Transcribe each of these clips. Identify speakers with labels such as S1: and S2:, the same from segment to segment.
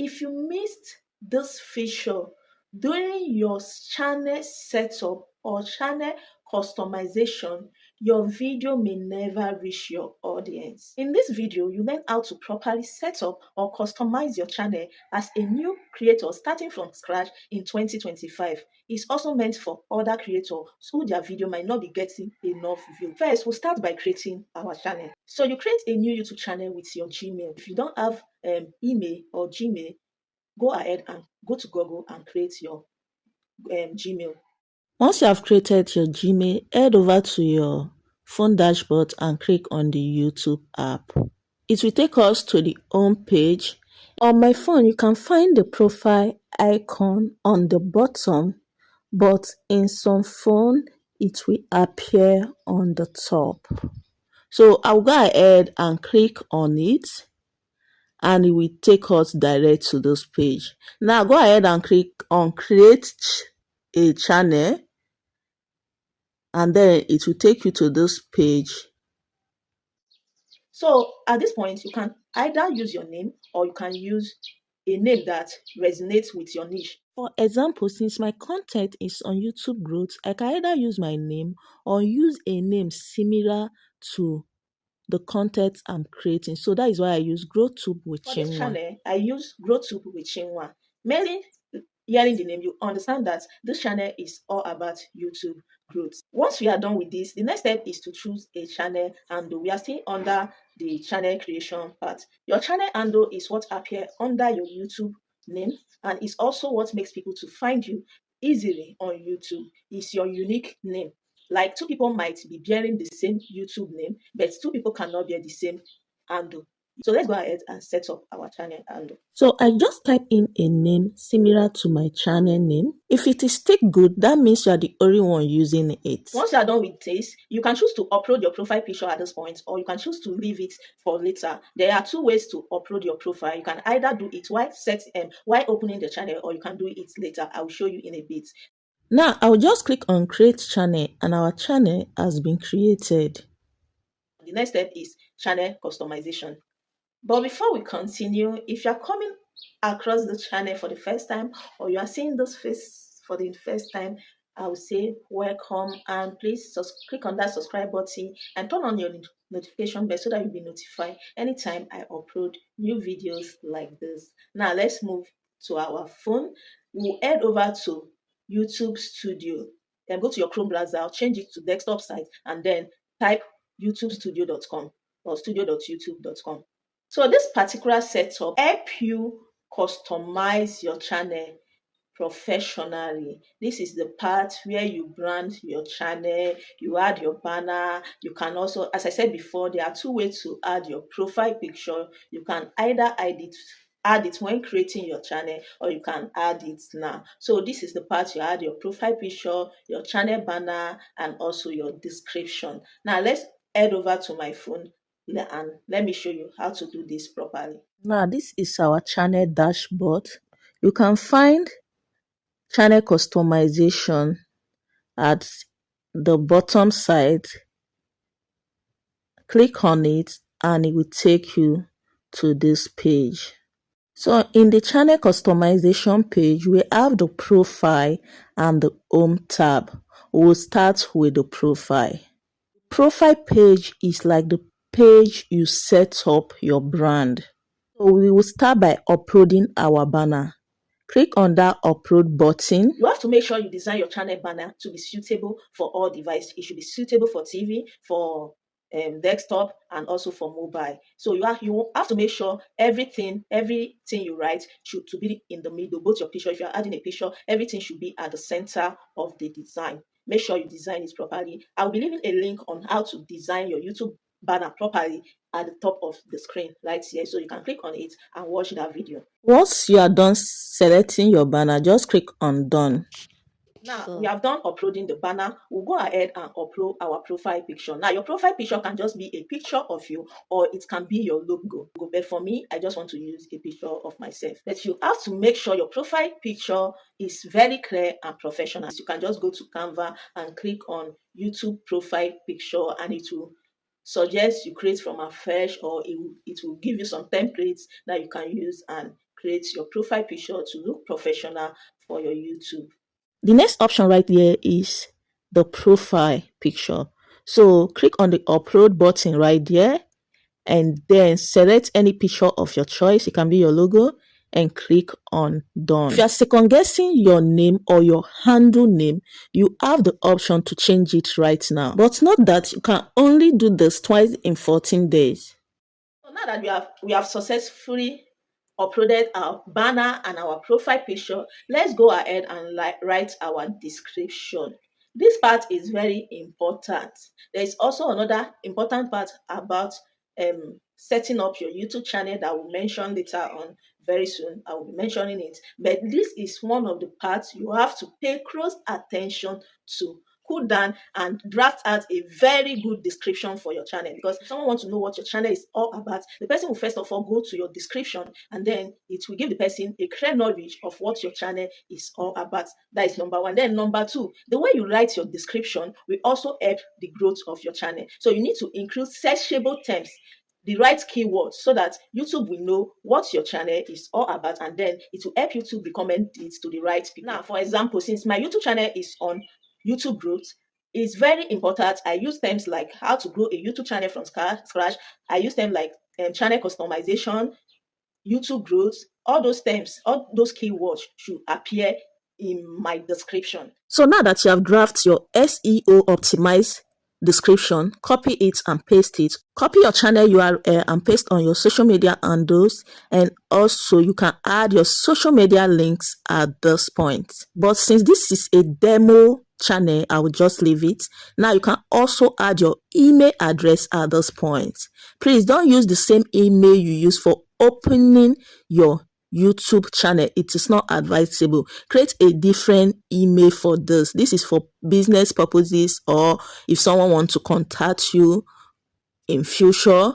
S1: if you missed this feature during your channel setup or channel customization, your video may never reach your audience. In this video, you learn how to properly set up or customize your channel as a new creator starting from scratch in 2025. It's also meant for other creators who their video might not be getting enough view. First, we'll start by creating our channel. So you create a new YouTube channel with your Gmail. If you don't have email or Gmail, go ahead and go to Google and create your Gmail.
S2: Once you have created your Gmail, head over to your phone dashboard and click on the YouTube app. It will take us to the home page. On my phone, you can find the profile icon on the bottom, but in some phone, it will appear on the top. So I'll go ahead and click on it, and it will take us direct to this page. Now go ahead and click on create a channel, and then it will take you to this page.
S1: So at this point, you can either use your name or you can use a name that resonates with your niche.
S2: For example, since my content is on YouTube growth, I can either use my name or use a name similar to the content I'm creating. So that is why I use GrowTube with
S1: For this
S2: Chinua.
S1: channel, I use GrowTube with Chinua. Mainly, hearing the name, you understand that this channel is all about YouTube growth. Once we are done with this, the next step is to choose a channel handle. We are still under the channel creation part. Your channel handle is what appears under your YouTube name, and it's also what makes people to find you easily on YouTube. It's your unique name. Like two people might be bearing the same YouTube name, but two people cannot bear the same handle. So let's go ahead and set up our channel handle.
S2: So I just type in a name similar to my channel name. If it is still good, that means you are the only one using it.
S1: Once you are done with this, you can choose to upload your profile picture at this point, or you can choose to leave it for later. There are two ways to upload your profile. You can either do it while opening the channel, or you can do it later. I will show you in a bit.
S2: Now I'll just click on create channel, and our channel has been created.
S1: The next step is channel customization. But before we continue, if you're coming across the channel for the first time, or you are seeing this face for the first time, I will say welcome, and please click on that subscribe button and turn on your notification bell so that you'll be notified anytime I upload new videos like this. Now let's move to our phone. We'll head over to YouTube Studio. Then go to your Chrome browser, change it to desktop site, and then type youtubestudio.com or studio.youtube.com. So this particular setup help you customize your channel professionally. This is the part where you brand your channel, you add your banner. You can also, as I said before, there are two ways to add your profile picture. You can either add it when creating your channel, or you can add it now. So this is the part you add your profile picture, your channel banner, and also your description. Now let's head over to my phone and let me show you how to do this properly.
S2: Now this is our channel dashboard. You can find channel customization at the bottom side. Click on it and it will take you to this page. So in the channel customization page, we have the profile and the home tab. We'll start with the profile. Profile page is like the page you set up your brand. So we will start by uploading our banner. Click on that upload button.
S1: You have to make sure you design your channel banner to be suitable for all devices. It should be suitable for TV, for desktop, and also for mobile. So you have to make sure everything you write should to be in the middle. Both your picture, if you're adding a picture, everything should be at the center of the design. Make sure you design it properly. I'll be leaving a link on how to design your YouTube banner properly at the top of the screen right here, so you can click on it and watch that video.
S2: Once you are done selecting your banner, just click on done.
S1: Now we have done uploading the banner. We'll go ahead and upload our profile picture. Now your profile picture can just be a picture of you, or it can be your logo. But for me, I just want to use a picture of myself. But you have to make sure your profile picture is very clear and professional. You can just go to Canva and click on YouTube profile picture, and it will suggest you create from afresh, or it will give you some templates that you can use and create your profile picture to look professional for your YouTube.
S2: The next option right there is the profile picture. So click on the upload button right there and then select any picture of your choice. It can be your logo and click on done. If you are second guessing your name or your handle name, you have the option to change it right now. But note that you can only do this twice in 14 days.
S1: So now that we have successfully uploaded our banner and our profile picture, let's go ahead and write our description. This part is very important. There is also another important part about setting up your YouTube channel that we'll mention later on very soon. I will be mentioning it. But this is one of the parts you have to pay close attention to. Cool down and draft out a very good description for your channel, because if someone wants to know what your channel is all about, the person will first of all go to your description, and then it will give the person a clear knowledge of what your channel is all about. That is number one. Then number two, the way you write your description will also help the growth of your channel. So you need to include searchable terms, the right keywords, so that YouTube will know what your channel is all about, and then it will help you to recommend it to the right people. Now, for example, since my YouTube channel is on YouTube growth, it's very important I use terms like how to grow a YouTube channel from scratch. I use terms like channel customization, YouTube growth. All those terms, all those keywords should appear in my description.
S2: So now that you have drafted your SEO optimized description, copy it and paste it. Copy your channel URL and paste on your social media handles, and also you can add your social media links at this point. But since this is a demo channel, I will just leave it. Now you can also add your email address at this point. Please don't use the same email you use for opening your YouTube channel. It is not advisable. Create a different email for this. This is for business purposes, or if someone wants to contact you in future,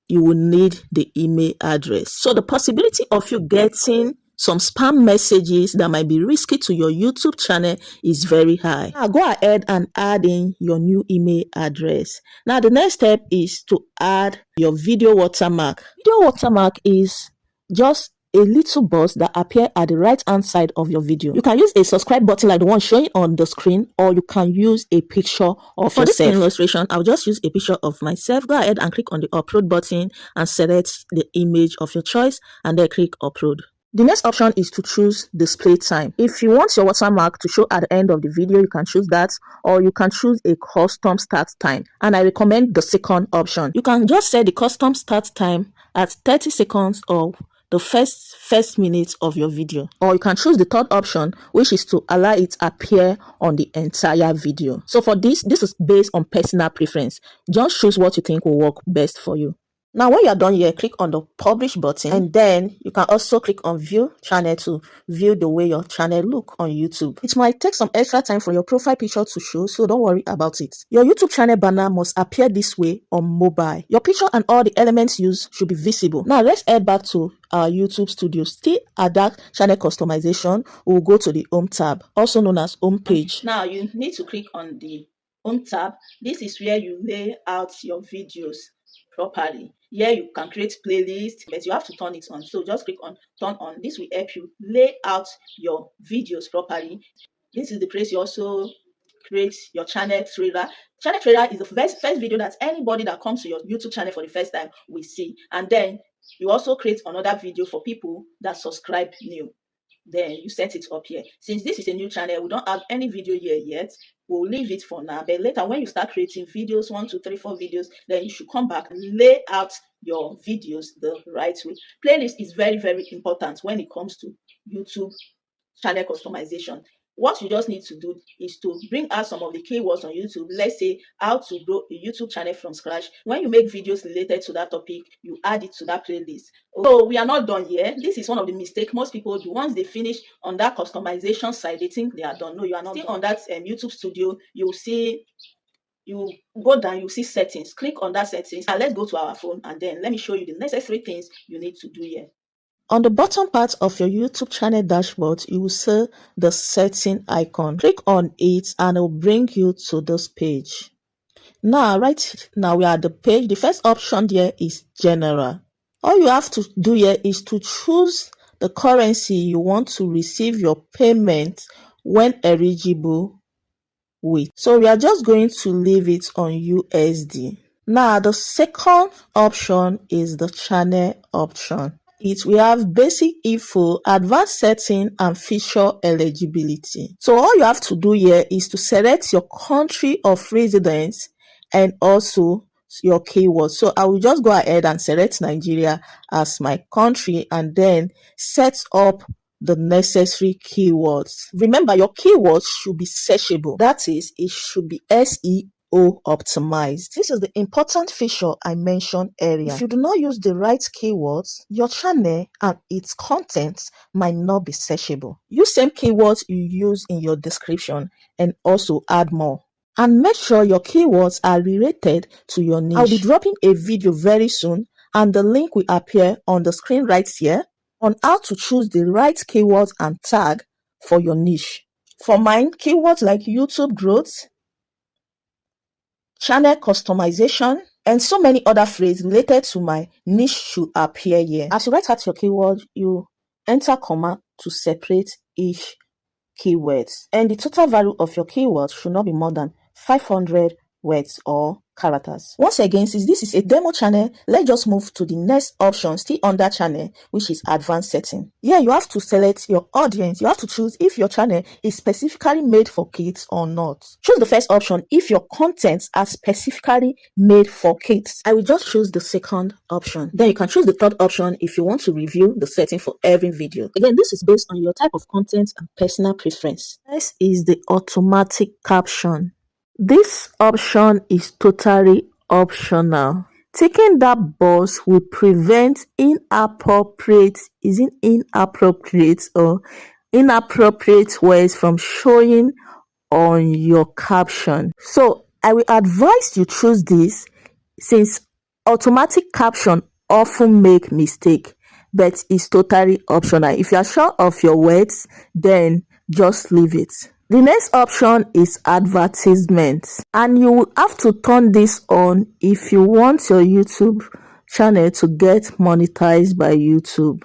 S2: you will need the email address. So the possibility of you getting some spam messages that might be risky to your YouTube channel is very high. Now go ahead and add in your new email address. Now the next step is to add your video watermark. Video watermark is just a little box that appear at the right hand side of your video. You can use a subscribe button like the one showing on the screen, or you can use a picture of yourself. For this illustration, I'll just use a picture of myself. Go ahead and click on the upload button and select the image of your choice and then click upload. The next option is to choose display time. If you want your watermark to show at the end of the video, you can choose that, or you can choose a custom start time. And I recommend the second option. You can just set the custom start time at 30 seconds or the first minute of your video, or you can choose the third option, which is to allow it appear on the entire video. So for this is based on personal preference. Just choose what you think will work best for you. Now when you're done here, click on the publish button, and then you can also click on view channel to view the way your channel look on YouTube. It might take some extra time for your profile picture to show, so don't worry about it. Your YouTube channel banner must appear this way on mobile. Your picture and all the elements used should be visible. Now let's head back to our YouTube studio. Still at that channel customization, we'll go to the home tab, also known as home page.
S1: Now you need to click on the home tab. This is where you lay out your videos properly. Here you can create playlists, but you have to turn it on. So just click on turn on. This will help you lay out your videos properly. This is the place you also create your channel trailer. Channel trailer is the first video that anybody that comes to your YouTube channel for the first time will see. And then you also create another video for people that subscribe new. Then you set it up here. Since this is a new channel, we don't have any video here yet. We'll leave it for now, but later when you start creating videos, 1 2 3 4 videos, then you should come back and lay out your videos the right way. Playlist is very, very important when it comes to YouTube channel customization. What you just need to do is to bring out some of the keywords on YouTube. Let's say how to grow a YouTube channel from scratch. When you make videos related to that topic, you add it to that playlist. So we are not done here. This is one of the mistakes most people do. Once they finish on that customization side, they think they are done. No, you are not. Still on that YouTube studio, you see, you go down, you see settings. Click on that settings, and let's go to our phone, and then let me show you the necessary things you need to do here.
S2: On the bottom part of your YouTube channel dashboard, you will see the setting icon. Click on it and it will bring you to this page. Now, right now we are at the page. The first option here is general. All you have to do here is to choose the currency you want to receive your payment when eligible with. So we are just going to leave it on USD. Now the second option is the channel option. We have basic info, advanced setting, and feature eligibility. So all you have to do here is to select your country of residence and also your keywords. So I will just go ahead and select Nigeria as my country and then set up the necessary keywords. Remember, your keywords should be searchable. That is, it should be SEO optimized. This is the important feature I mentioned earlier. If you do not use the right keywords, your channel and its contents might not be searchable. Use same keywords you use in your description and also add more. And make sure your keywords are related to your niche. I'll be dropping a video very soon and the link will appear on the screen right here on how to choose the right keywords and tag for your niche. For mine, keywords like YouTube growth, channel customization, and so many other phrases related to my niche should appear here. As you write out your keyword, you enter comma to separate each keyword. And the total value of your keyword should not be more than 500 words or characters. Once again, since this is a demo channel, let's just move to the next option still under channel, which is advanced setting. Here you have to select your audience. You have to choose if your channel is specifically made for kids or not. Choose the first option if your contents are specifically made for kids. I will just choose the second option. Then you can choose the third option if you want to review the setting for every video. Again, this is based on your type of content and personal preference. Next is the automatic caption. This option is totally optional. Ticking that box will prevent inappropriate words from showing on your caption. So I will advise you choose this since automatic caption often make mistake, but it's totally optional. If you are sure of your words, then just leave it. The next option is advertisements, and you will have to turn this on if you want your YouTube channel to get monetized by YouTube.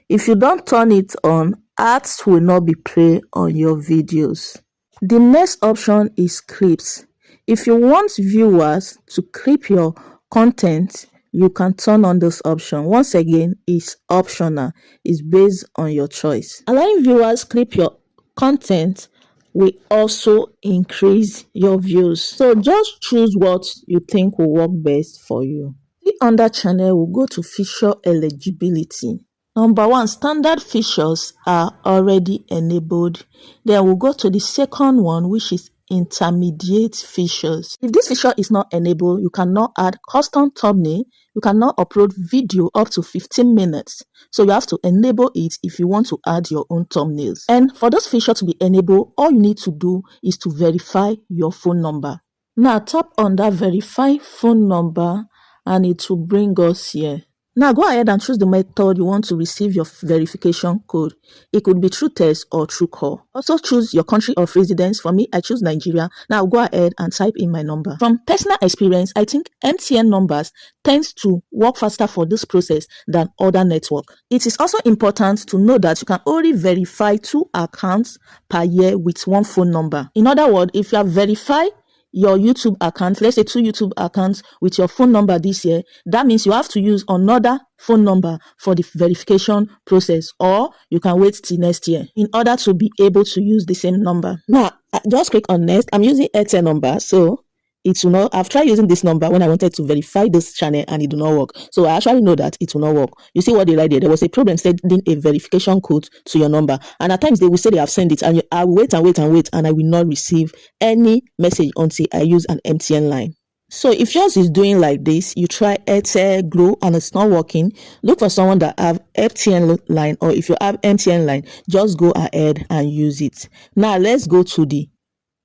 S2: If you don't turn it on, ads will not be played on your videos. The next option is clips. If you want viewers to clip your content, you can turn on this option. Once again, it's optional. It's based on your choice. Allowing viewers clip your content will also increase your views. So just choose what you think will work best for you. Under channel, we'll go to feature eligibility. Number 1, standard features are already enabled. Then we'll go to the second one, which is intermediate features. If this feature is not enabled, you cannot add custom thumbnail. You cannot upload video up to 15 minutes. So you have to enable it if you want to add your own thumbnails. And for this feature to be enabled, all you need to do is to verify your phone number. Now tap on that verify phone number and it will bring us here. Now go ahead and choose the method you want to receive your verification code. It could be through text or through call. Also choose your country of residence. For me, I choose Nigeria. Now go ahead and type in my number. From personal experience, I think MTN numbers tends to work faster for this process than other network. It is also important to know that you can only verify 2 accounts per year with 1 phone number. In other words, if you have verified your YouTube account, let's say 2 YouTube accounts with your phone number this year, that means you have to use another phone number for the verification process, or you can wait till next year in order to be able to use the same number. Now, just click on next. I'm using Airtel number, so it will not. I've tried using this number when I wanted to verify this channel and it did not work. So I actually know that it will not work. You see what they write there? There was a problem sending a verification code to your number, and at times they will say they have sent it, and I will wait and I will not receive any message until I use an MTN line. So if yours is doing like this, you try Airtel, Glow, and it's not working, look for someone that have MTN line, or if you have MTN line, just go ahead and use it. Now let's go to the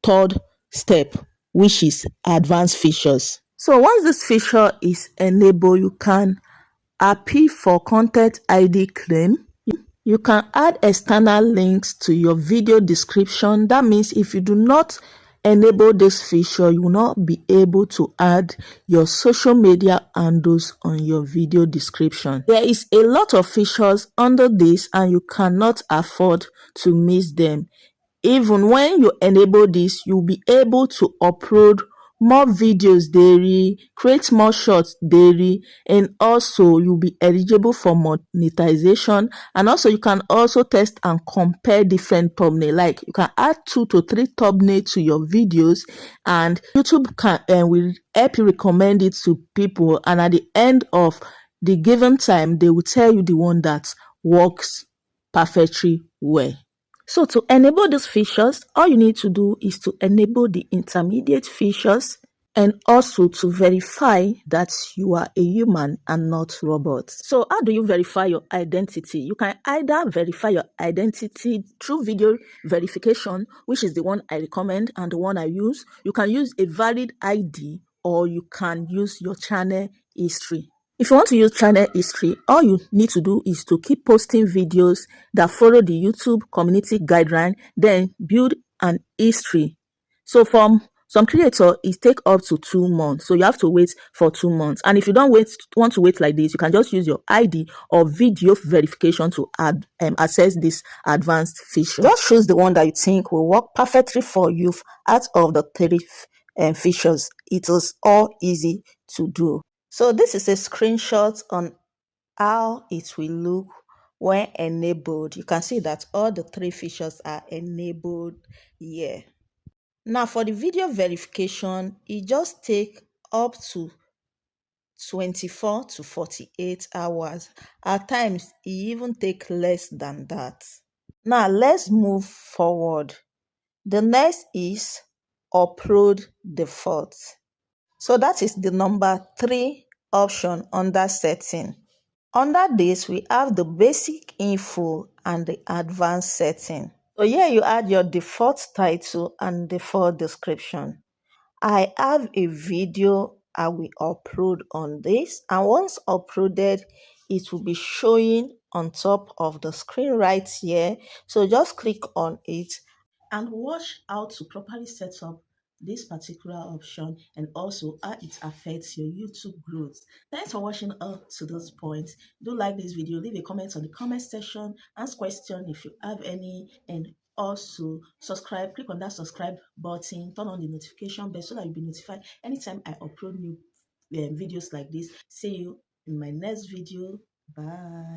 S2: third step, which is advanced features. So once this feature is enabled, you can appeal for content ID claim. You can add external links to your video description. That means if you do not enable this feature, you will not be able to add your social media handles on your video description. There is a lot of features under this and you cannot afford to miss them. Even when you enable this, you'll be able to upload more videos daily, create more shorts daily, and also you'll be eligible for monetization. And also you can also test and compare different thumbnail. Like you can add 2 to 3 thumbnail to your videos, and YouTube can will help you recommend it to people. And at the end of the given time, they will tell you the one that works perfectly well. So to enable these features, all you need to do is to enable the intermediate features and also to verify that you are a human and not robot. So how do you verify your identity? You can either verify your identity through video verification, which is the one I recommend and the one I use. You can use a valid ID or you can use your channel history. If you want to use channel history, all you need to do is to keep posting videos that follow the YouTube community guideline, then build an history. So from some creator, it take up to 2 months. So you have to wait for 2 months. And if you don't want to wait like this, you can just use your ID or video verification to access this advanced feature. Just choose the one that you think will work perfectly for you out of the 3 features. It is all easy to do. So this is a screenshot on how it will look when enabled. You can see that all the 3 features are enabled here. Now for the video verification, it just takes up to 24 to 48 hours. At times, it even takes less than that. Now let's move forward. The next is upload default. So that is the number 3 option under setting. Under this, we have the basic info and the advanced setting. So here you add your default title and default description. I have a video I will upload on this, and once uploaded, it will be showing on top of the screen right here. So just click on it and watch how to properly set up this particular option and also how it affects your YouTube growth. Thanks for watching up to this point. Do like this video, leave a comment on the comment section, ask questions if you have any, and also subscribe. Click on that subscribe button, turn on the notification bell so that you'll be notified anytime I upload new videos like this. See you in my next video. Bye.